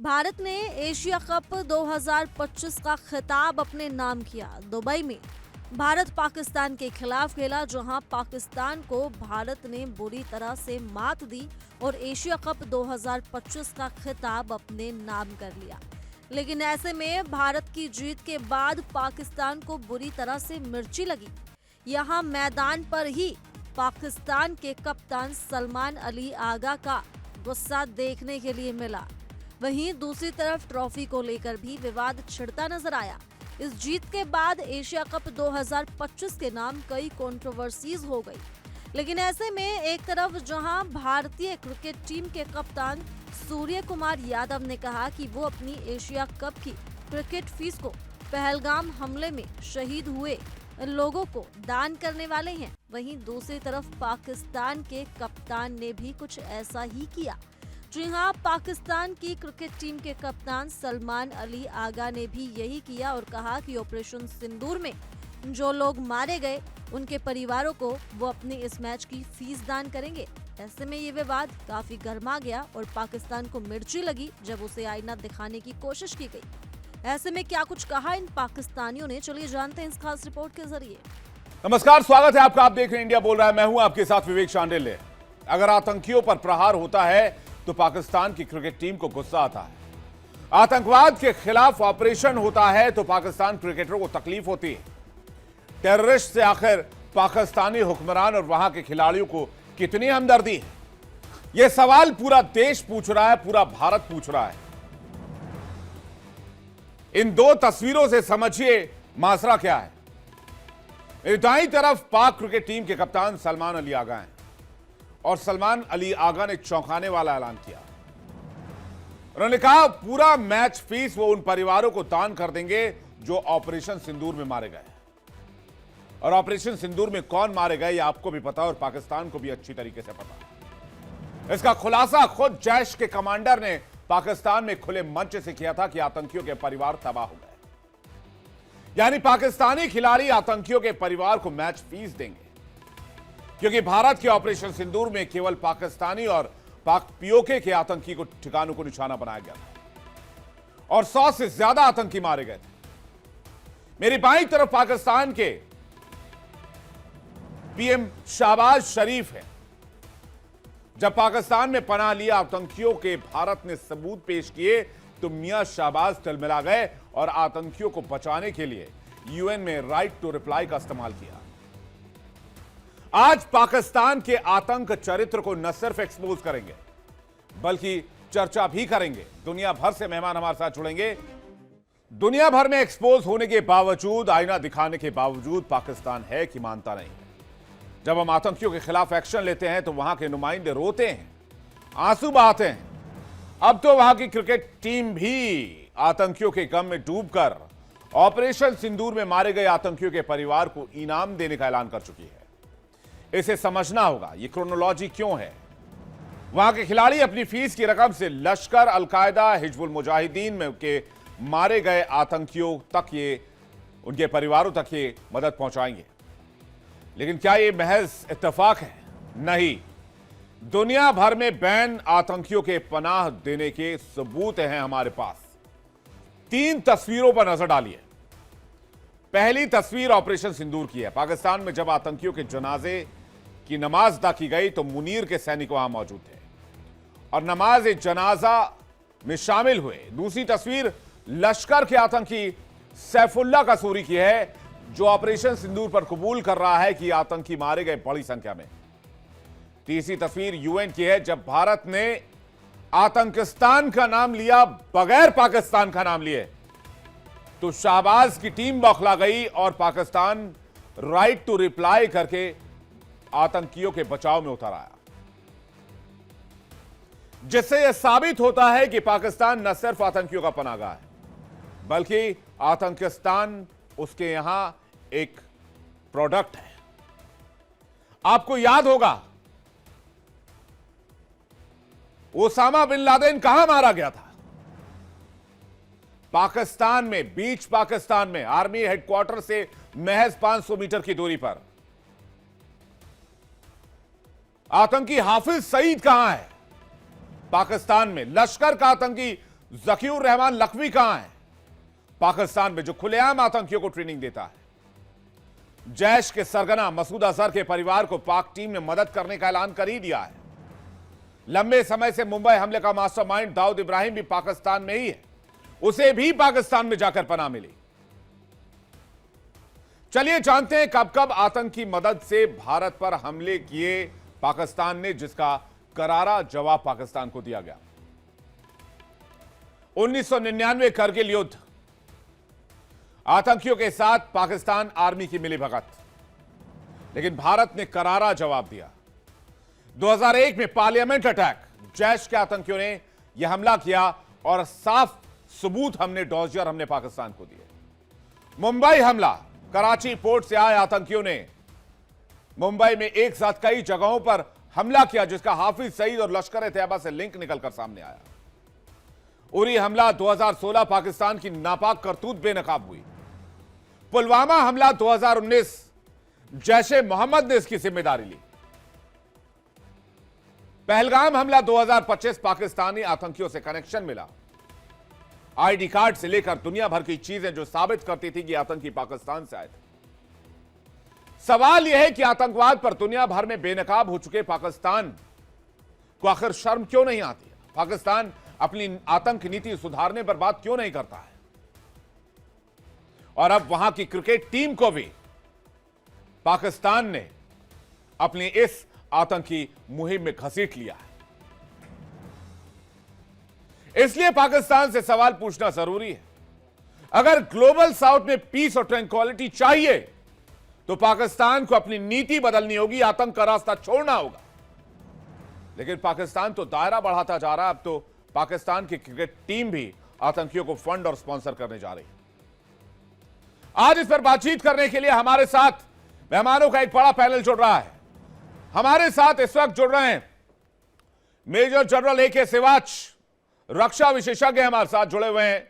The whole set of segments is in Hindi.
भारत ने एशिया कप 2025 का खिताब अपने नाम किया। दुबई में भारत पाकिस्तान के खिलाफ खेला, जहां पाकिस्तान को भारत ने बुरी तरह से मात दी और एशिया कप 2025 का खिताब अपने नाम कर लिया। लेकिन ऐसे में भारत की जीत के बाद पाकिस्तान को बुरी तरह से मिर्ची लगी। यहां मैदान पर ही पाकिस्तान के कप्तान सलमान अली आगा का गुस्सा देखने के लिए मिला। वहीं दूसरी तरफ ट्रॉफी को लेकर भी विवाद छिड़ता नजर आया। इस जीत के बाद एशिया कप 2025 के नाम कई कंट्रोवर्सीज हो गई। लेकिन ऐसे में एक तरफ जहां भारतीय क्रिकेट टीम के कप्तान सूर्य कुमार यादव ने कहा कि वो अपनी एशिया कप की क्रिकेट फीस को पहलगाम हमले में शहीद हुए लोगों को दान करने वाले हैं, वहीं दूसरी तरफ पाकिस्तान के कप्तान ने भी कुछ ऐसा ही किया। जी हां, पाकिस्तान की क्रिकेट टीम के कप्तान सलमान अली आगा ने भी यही किया और कहा कि ऑपरेशन सिंदूर में जो लोग मारे गए उनके परिवारों को वो अपनी इस मैच की फीस दान करेंगे। ऐसे में ये विवाद काफी गर्मा गया और पाकिस्तान को मिर्ची लगी जब उसे आईना दिखाने की कोशिश की गई। ऐसे में क्या कुछ कहा इन पाकिस्तानियों ने, चलिए जानते हैं इस खास रिपोर्ट के जरिए। नमस्कार, स्वागत है आपका। आप देख रहे हैं इंडिया बोल रहा है। मैं हूं आपके साथ विवेक शांडिल्य। अगर आतंकियों पर प्रहार होता है तो पाकिस्तान की क्रिकेट टीम को गुस्सा आता है। आतंकवाद के खिलाफ ऑपरेशन होता है तो पाकिस्तान क्रिकेटरों को तकलीफ होती है। टेररिस्ट से आखिर पाकिस्तानी हुक्मरान और वहां के खिलाड़ियों को कितनी हमदर्दी है, यह सवाल पूरा देश पूछ रहा है, पूरा भारत पूछ रहा है। इन दो तस्वीरों से समझिए मासरा क्या है। दाईं तरफ पाक क्रिकेट टीम के कप्तान सलमान अली आगा हैं और सलमान अली आगा ने चौंकाने वाला ऐलान किया। उन्होंने कहा पूरा मैच फीस वो उन परिवारों को दान कर देंगे जो ऑपरेशन सिंदूर में मारे गए। और ऑपरेशन सिंदूर में कौन मारे गए ये आपको भी पता और पाकिस्तान को भी अच्छी तरीके से पता। इसका खुलासा खुद जैश के कमांडर ने पाकिस्तान में खुले मंच से किया था कि आतंकियों के परिवार तबाह हो गए। यानी पाकिस्तानी खिलाड़ी आतंकियों के परिवार को मैच फीस देंगे, क्योंकि भारत के ऑपरेशन सिंदूर में केवल पाकिस्तानी और पाक पीओके के आतंकी को ठिकानों को निशाना बनाया गया था और 100 से ज्यादा आतंकी मारे गए थे। मेरी बाईं तरफ पाकिस्तान के पीएम शहबाज शरीफ है। जब पाकिस्तान में पनाह लिया आतंकियों के भारत ने सबूत पेश किए तो मियां शहबाज तिलमिला गए और आतंकियों को बचाने के लिए यूएन में राइट टू रिप्लाई का इस्तेमाल किया। आज पाकिस्तान के आतंक चरित्र को न सिर्फ एक्सपोज करेंगे बल्कि चर्चा भी करेंगे। दुनिया भर से मेहमान हमारे साथ जुड़ेंगे। दुनिया भर में एक्सपोज होने के बावजूद, आईना दिखाने के बावजूद पाकिस्तान है कि मानता नहीं। जब हम आतंकियों के खिलाफ एक्शन लेते हैं तो वहां के नुमाइंदे रोते हैं, आंसू बहाते हैं। अब तो वहां की क्रिकेट टीम भी आतंकियों के गम में डूबकर ऑपरेशन सिंदूर में मारे गए आतंकियों के परिवार को इनाम देने का ऐलान कर चुकी है। इसे समझना होगा ये क्रोनोलॉजी क्यों है। वहां के खिलाड़ी अपनी फीस की रकम से लश्कर, अलकायदा, हिजबुल मुजाहिदीन में के मारे गए आतंकियों तक ये, उनके परिवारों तक ये मदद पहुंचाएंगे। लेकिन क्या ये महज इत्तेफाक है? नहीं, दुनिया भर में बैन आतंकियों के पनाह देने के सबूत हैं हमारे पास। 3 तस्वीरों पर नजर डालिए। पहली तस्वीर ऑपरेशन सिंदूर की है। पाकिस्तान में जब आतंकियों के जनाजे की नमाज अदा की गई तो मुनीर के सैनिक वहां मौजूद थे और नमाज जनाजा में शामिल हुए। दूसरी तस्वीर लश्कर के आतंकी सैफुल्ला कसूरी की है, जो ऑपरेशन सिंदूर पर कबूल कर रहा है कि आतंकी मारे गए बड़ी संख्या में। तीसरी तस्वीर यूएन की है, जब भारत ने आतंकिस्तान का नाम लिया बगैर पाकिस्तान का नाम लिए तो शाहबाज की टीम बौखला गई और पाकिस्तान राइट टू रिप्लाई करके आतंकियों के बचाव में उतर आया, जिससे यह साबित होता है कि पाकिस्तान न सिर्फ आतंकियों का पनाहगाह है बल्कि आतंकिस्तान उसके यहां एक प्रोडक्ट है। आपको याद होगा ओसामा बिन लादेन कहां मारा गया था? पाकिस्तान में, बीच पाकिस्तान में, आर्मी हेडक्वार्टर से महज 500 मीटर की दूरी पर। आतंकी हाफिज सईद कहां है? पाकिस्तान में। लश्कर का आतंकी जकीउर रहमान लखवी कहां है? पाकिस्तान में जो खुलेआम आतंकियों को ट्रेनिंग देता है। जैश के सरगना मसूद अजहर के परिवार को पाक टीम ने मदद करने का ऐलान कर ही दिया है। लंबे समय से मुंबई हमले का मास्टरमाइंड दाऊद इब्राहिम भी पाकिस्तान में ही है, उसे भी पाकिस्तान में जाकर पनाह मिली। चलिए जानते हैं कब कब आतंकी मदद से भारत पर हमले किए पाकिस्तान ने, जिसका करारा जवाब पाकिस्तान को दिया गया। 1999 करगिल युद्ध, आतंकियों के साथ पाकिस्तान आर्मी की मिलीभगत, लेकिन भारत ने करारा जवाब दिया। 2001 में पार्लियामेंट अटैक, जैश के आतंकियों ने यह हमला किया और साफ सबूत हमने पाकिस्तान को दिए। मुंबई हमला, कराची पोर्ट से आए आतंकियों ने मुंबई में एक साथ कई जगहों पर हमला किया, जिसका हाफिज सईद और लश्कर ए तैयबा से लिंक निकलकर सामने आया। उरी हमला 2016 पाकिस्तान की नापाक करतूत बेनकाब हुई। पुलवामा हमला 2019 जैशे मोहम्मद ने इसकी जिम्मेदारी ली। पहलगाम हमला 2025 पाकिस्तानी आतंकियों से कनेक्शन मिला। आईडी कार्ड से लेकर दुनिया भर की चीजें जो साबित करती थी कि आतंकी पाकिस्तान से आए थे। सवाल यह है कि आतंकवाद पर दुनिया भर में बेनकाब हो चुके पाकिस्तान को आखिर शर्म क्यों नहीं आती? पाकिस्तान अपनी आतंक नीति सुधारने पर बात क्यों नहीं करता है? और अब वहां की क्रिकेट टीम को भी पाकिस्तान ने अपनी इस आतंकी मुहिम में घसीट लिया है। इसलिए पाकिस्तान से सवाल पूछना जरूरी है। अगर ग्लोबल साउथ में पीस और ट्रैंक्विलिटी चाहिए तो पाकिस्तान को अपनी नीति बदलनी होगी, आतंक का रास्ता छोड़ना होगा। लेकिन पाकिस्तान तो दायरा बढ़ाता जा रहा है। अब तो पाकिस्तान की क्रिकेट टीम भी आतंकियों को फंड और स्पॉन्सर करने जा रही है। आज इस पर बातचीत करने के लिए हमारे साथ मेहमानों का एक बड़ा पैनल जुड़ रहा है। हमारे साथ इस वक्त जुड़ रहे हैं मेजर जनरल ए.के. सिवाच, रक्षा विशेषज्ञ हमारे साथ जुड़े हुए हैं।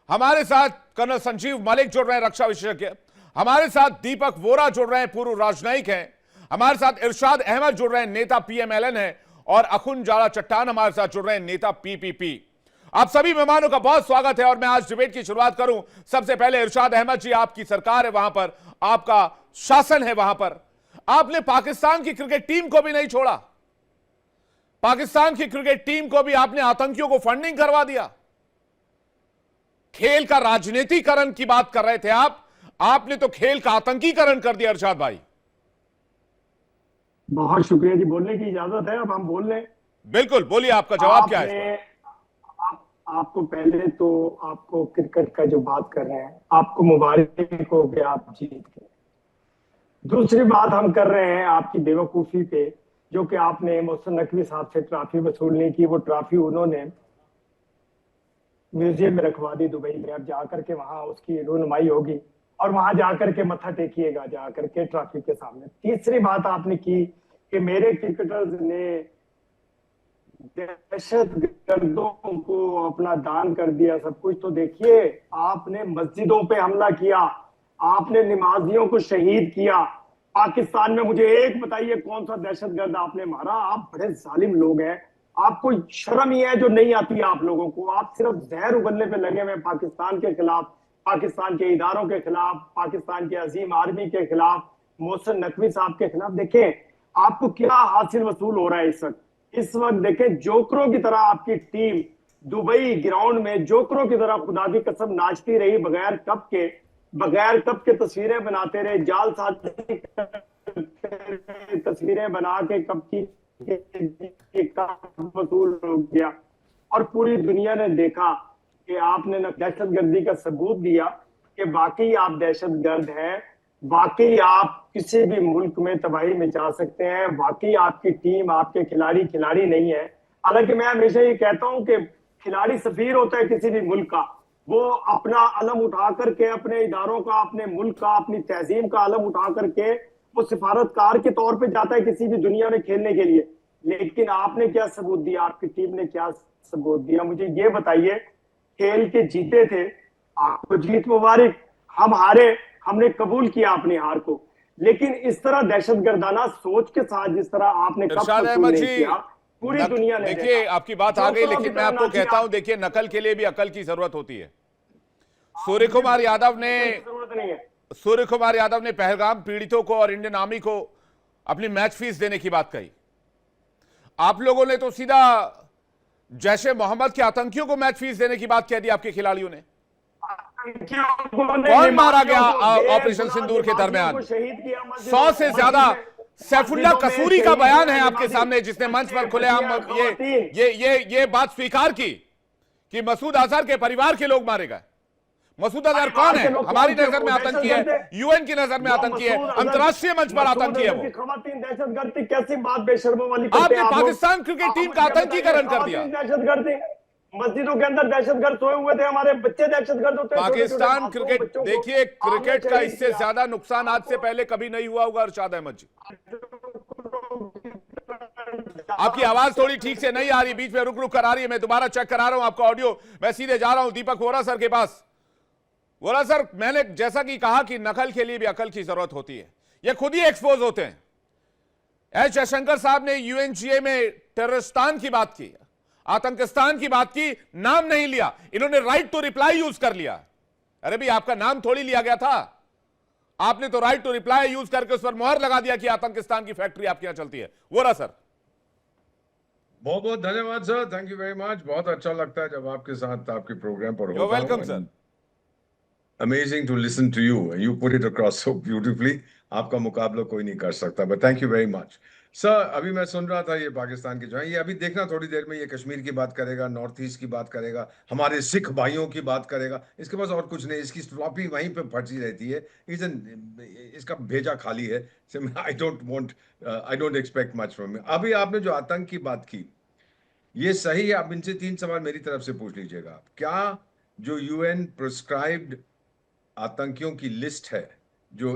हमारे साथ कर्नल संजीव मलिक जुड़ रहे हैं, रक्षा विशेषज्ञ। हमारे साथ दीपक वोरा जुड़ रहे हैं, पूर्व राजनयिक हैं। हमारे साथ इरशाद अहमद जुड़ रहे हैं, नेता पीएमएलएन है। और अखुन जाला चट्टान हमारे साथ जुड़ रहे हैं, नेता पीपीपी। आप सभी मेहमानों का बहुत स्वागत है। और मैं आज डिबेट की शुरुआत करूं सबसे पहले इरशाद अहमद जी, आपकी सरकार है वहां पर, आपका शासन है वहां पर, आपने पाकिस्तान की क्रिकेट टीम को भी नहीं छोड़ा। पाकिस्तान की क्रिकेट टीम को भी आपने आतंकियों को फंडिंग करवा दिया। खेल का राजनीतिकरण की बात कर रहे थे आपने तो खेल का आतंकीकरण कर दिया। इरशाद भाई, बहुत शुक्रिया जी। बोलने की इजाजत है? अब हम बोल रहे हैं। बिल्कुल, बोलिए, आपका जवाब क्या है? आपको पहले तो आपको क्रिकेट का जो बात कर रहे हैं, आपको मुबारक हो गया, आप जीत गए। दूसरी बात हम कर रहे हैं आपकी बेवकूफी पे, जो कि आपने मोहसिन नकवी साहब से ट्रॉफी वसूलने की, वो ट्रॉफी उन्होंने म्यूजियम में रखवा दी दुबई में। अब जाकर के वहां उसकी रूनुमाई होगी और वहां जाकर के मत्था टेकिएगा जाकर के ट्रॉफी के सामने। तीसरी बात आपने की कि मेरे क्रिकेटर्स ने दहशतगर्दों को अपना दान कर दिया सब कुछ। तो देखिए, आपने मस्जिदों पे हमला किया, आपने नमाजियों को शहीद किया। पाकिस्तान में मुझे एक बताइए कौन सा दहशतगर्द आपने मारा? आप बड़े जालिम लोग हैं, आपको शर्म ही है जो नहीं आती है आप लोगों को। आप सिर्फ जहर उगलने पे लगे हुए पाकिस्तान के खिलाफ, पाकिस्तान के इदारों के खिलाफ, पाकिस्तान के अजीम आर्मी के खिलाफ, मोहसिन नकवी साहब के खिलाफ। देखें आपको क्या हासिल वसूल हो रहा है इस वक्त देखें, जोकरों की तरह आपकी टीम दुबई ग्राउंड में जोकरों की तरह खुदा की कसम नाचती रही, बगैर कप के तस्वीरें बनाते रहे, जालसाजी तस्वीरें बना के कप की वसूल हो गया। और पूरी दुनिया ने देखा कि आपने न दहशतगर्दी का सबूत दिया कि वाकई आप दहशतगर्द हैं, वाकई आप किसी भी मुल्क में तबाही मचा सकते हैं, वाकई आपकी टीम, आपके खिलाड़ी नहीं है। हालांकि मैं हमेशा ये कहता हूं कि खिलाड़ी सफीर होता है किसी भी मुल्क का, वो अपना अलम उठा करके, अपने इदारों का, अपने मुल्क का, अपनी तहजीम का अलम उठा करके वो सिफारतकार के तौर पे जाता है किसी भी दुनिया में खेलने के लिए। लेकिन आपने क्या सबूत दिया, आपकी टीम ने क्या सबूत दिया? मुझे ये बताइए। खेल के जीते थे, आपको जीत मुबारक, हम हारे, हमने कबूल किया अपनी हार को। लेकिन इस तरह दहशतगर्दाना सोच के साथ जिस तरह आपने कब नहीं किया, पूरी दुनिया ने देखिए देखा। आपकी बात आ गई, चौथों लेकिन की मैं तरह आपको नाची कहता हूं, आप। देखिए नकल के लिए भी अकल की जरूरत होती है। सूर्य कुमार यादव ने जरूरत नहीं है। सूर्य कुमार यादव ने पहलगाम पीड़ितों को और इंडियन आर्मी को अपनी मैच फीस देने की बात कही। आप लोगों ने तो सीधा जैशे मोहम्मद के आतंकियों को मैच फीस देने की बात कह दी आपके खिलाड़ियों ने। कौन मारा गया ऑपरेशन सिंदूर के दरमियान? 100 से ज्यादा सैफुल्ला कसूरी का बयान है आपके सामने, जिसने मंच पर खुलेआम ये बात स्वीकार की कि मसूद अजहर के परिवार के लोग मारे गए। मसूद अजहर कौन है? हमारी नजर में आतंकी है, यूएन की नजर में आतंकी है, अंतर्राष्ट्रीय मंच पर आतंकी है वो। दहशतगर्द थी, कैसी बात बेशर्मों वाली आपने पाकिस्तान क्रिकेट टीम का आतंकीकरण कर दिया। दहशतगर्द थी, मस्जिदों के अंदर दहशतगर्द सोए हुए थे, हमारे बच्चे दहशतगर्द होते हैं। पाकिस्तान क्रिकेट, देखिए क्रिकेट का इससे ज्यादा नुकसान आज से पहले कभी नहीं हुआ होगा अरशाद अहमद जी। आपकी आवाज थोड़ी ठीक से नहीं आ रही, बीच में रुक रुक कर आ रही है। मैं दोबारा चेक करा रहा हूं आपका ऑडियो। मैं सीधे जा रहा हूं दीपक वोरा सर के पास। वोरा सर, मैंने जैसा कि कहा कि नकल के लिए भी अकल की जरूरत होती है, ये खुद ही एक्सपोज होते हैं। एच जयशंकर साहब ने यूएनजीए में टेररिस्तान की बात की, आतंकिस्तान की बात की, नाम नहीं लिया। इन्होंने राइट टू रिप्लाई यूज कर लिया। अरे भाई, आपका नाम थोड़ी लिया गया था, आपने तो राइट टू रिप्लाई यूज करके उस पर मोहर लगा दिया कि आतंकिस्तान की फैक्ट्री आपके यहां चलती है। वोरा सर, बहुत बहुत धन्यवाद sir, thank you very much. बहुत अच्छा लगता है जब आपके साथ आपके प्रोग्राम पर होता हूं। Welcome sir. Amazing to listen to you, you put it across so beautifully. आपका मुकाबला कोई नहीं कर सकता, but thank you very much sir. अभी मैं सुन रहा था ये पाकिस्तान के जो है, ये अभी देखना थोड़ी देर में ये कश्मीर की बात करेगा, नॉर्थ ईस्ट की बात करेगा, हमारे सिख भाइयों की बात करेगा। इसके पास और कुछ नहीं, इसकी फ्लॉपी वहीं पे फंसी रहती है। इसका भेजा खाली है। I don't expect much from. अभी आपने जो आतंक की बात की, ये सही है। आप इनसे 3 सवाल मेरी तरफ से पूछ लीजिएगा। क्या जो यूएन प्रिस्क्राइब्ड आतंकियों की लिस्ट है, जो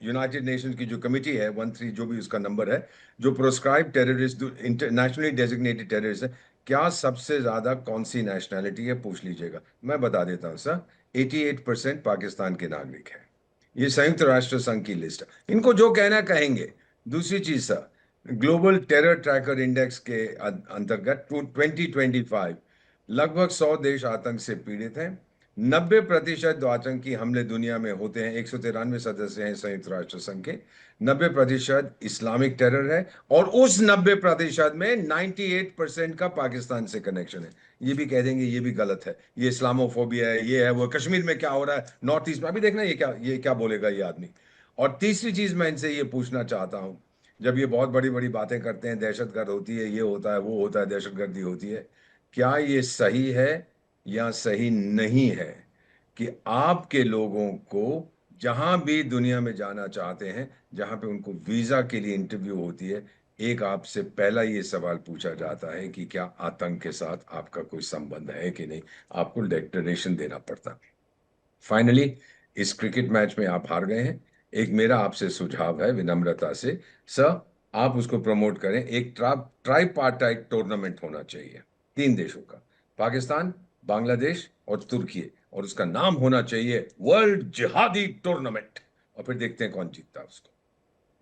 यूनाइटेड नेशंस की जो कमिटी है 13 जो भी उसका नंबर है, जो proscribe terrorist, internationally designated terrorist है, क्या सबसे ज्यादा कौन सी नेशनैलिटी है? पूछ लीजिएगा। मैं बता देता हूं सर, 88% पाकिस्तान के नागरिक हैं। ये संयुक्त राष्ट्र संघ की लिस्ट है, इनको जो कहना कहेंगे। दूसरी चीज sir, global terror tracker index के अंतर्गत 2025 लगभग 100 देश आतंक से पीड़ित हैं। 90% आतंकी हमले दुनिया में होते हैं। 193 सदस्य हैं संयुक्त राष्ट्र संघ के। 90% इस्लामिक टेरर है, और उस 90% में 98% का पाकिस्तान से कनेक्शन है। ये भी कह देंगे ये भी गलत है, ये इस्लामोफोबिया है, ये है वो। कश्मीर में क्या हो रहा है, नॉर्थ ईस्ट में, अभी देखना ये क्या बोलेगा ये आदमी। और तीसरी चीज मैं इनसे ये पूछना चाहता हूं, जब ये बहुत बड़ी बड़ी बातें करते हैं, दहशतगर्द होती है, ये होता है, वो होता है, दहशतगर्दी होती है, क्या ये सही है या सही नहीं है कि आपके लोगों को जहां भी दुनिया में जाना चाहते हैं, जहां पे उनको वीजा के लिए इंटरव्यू होती है, एक आपसे पहला ये सवाल पूछा जाता है कि क्या आतंक के साथ आपका कोई संबंध है कि नहीं? आपको डिक्लेरेशन देना पड़ता। फाइनली इस क्रिकेट मैच में आप हार गए हैं। एक मेरा आपसे सुझाव है विनम्रता से, सर आप उसको प्रमोट करें। एक ट्राइपार्टाइट टूर्नामेंट होना चाहिए 3 देशों का, पाकिस्तान, बांग्लादेश और तुर्की, और उसका नाम होना चाहिए वर्ल्ड जिहादी टूर्नामेंट। और फिर देखते हैं कौन जीतता है उसको।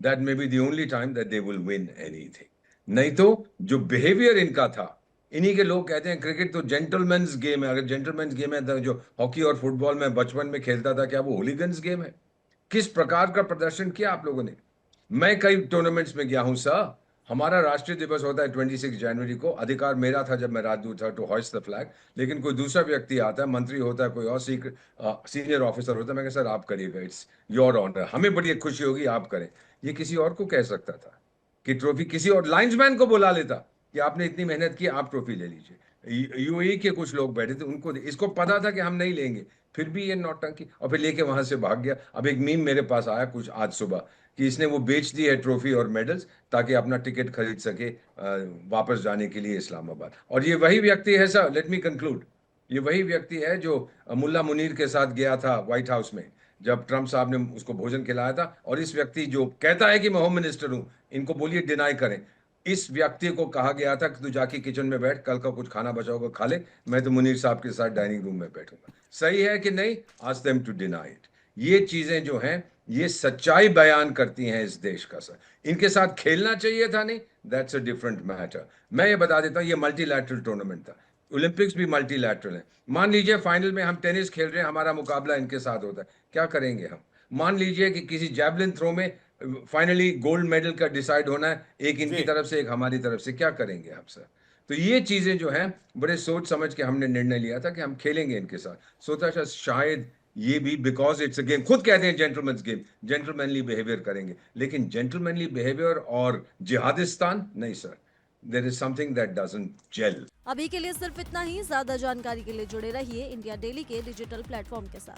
That may be the only time that they will win anything. नहीं तो जो बिहेवियर इनका था, इन्हीं के लोग कहते हैं क्रिकेट तो जेंटलमैन्स गेम है। अगर जेंटलमैन्स गेम है तो जो हॉकी और फुटबॉल में बचपन में खेलता था, क्या वो होलीगन्स गेम है? किस प्रकार का प्रदर्शन किया आप लोगों ने। मैं कई टूर्नामेंट्स में गया हूं सर। हमारा राष्ट्रीय दिवस होता है 26 जनवरी को। अधिकार मेरा था जब मैं राजदूत था टू होइस्ट द फ्लैग, लेकिन कोई दूसरा व्यक्ति आता है, मंत्री होता है, कोई और सीनियर ऑफिसर होता है, मैं कहता सर आप करिएगा, इट्स योर ऑनर, हमें बड़ी खुशी होगी आप करें। ये किसी और को कह सकता था कि ट्रॉफी, किसी और लाइन्समैन को बुला लेता कि आपने इतनी मेहनत की, आप ट्रॉफी ले लीजिए। यूएई के कुछ लोग बैठे थे, उनको इसको पता था कि हम नहीं लेंगे, फिर भी ये नौटंकी, और फिर लेके वहां से भाग गया। अब एक मीम मेरे पास आया कुछ आज सुबह कि इसने वो बेच दी है ट्रॉफी और मेडल्स ताकि अपना टिकट खरीद सके वापस जाने के लिए इस्लामाबाद। और ये वही व्यक्ति है सर, लेट मी कंक्लूड, ये वही व्यक्ति है जो मुल्ला मुनीर के साथ गया था व्हाइट हाउस में जब ट्रंप साहब ने उसको भोजन खिलाया था। और इस व्यक्ति जो कहता है कि मैं होम मिनिस्टर हूं, इनको बोलिए डिनाई करें, इस व्यक्ति को कहा गया था कि तू जाके किचन में बैठ, कल का कुछ खाना बचा होगा खा ले, मैं तो मुनीर साहब के साथ डाइनिंग रूम में बैठूंगा। सही है कि नहीं? Ask them to deny it. ये चीजें जो हैं, ये सच्चाई बयान करती हैं इस देश का सर। इनके साथ खेलना चाहिए था नहीं, दैट्स अ डिफरेंट मैटर। मैं ये बता देता हूँ, ये मल्टीलैटरल टूर्नामेंट था, ओलंपिक्स भी मल्टीलैटरल है। मान लीजिए फाइनल में हम टेनिस खेल रहे हैं, हमारा मुकाबला इनके साथ होता है, क्या करेंगे हम? मान लीजिए कि किसी जैवलिन थ्रो में फाइनली गोल्ड मेडल का डिसाइड होना है, एक इनकी जी। तरफ से एक हमारी तरफ से, क्या करेंगे हम सर? तो ये चीजें जो हैं बड़े सोच समझ के हमने निर्णय लिया था कि हम खेलेंगे इनके साथ। सोचा था शायद ये भी बिकॉज इट्स अ गेम, खुद कहते हैं जेंटलमैन्स गेम, जेंटलमैनली बिहेवियर करेंगे, लेकिन जेंटलमैनली बिहेवियर और जिहादिस्तान नहीं sir, there is something that doesn't gel. अभी के लिए सिर्फ इतना ही। ज्यादा जानकारी के लिए जुड़े रहिए इंडिया डेली के डिजिटल प्लेटफॉर्म के साथ।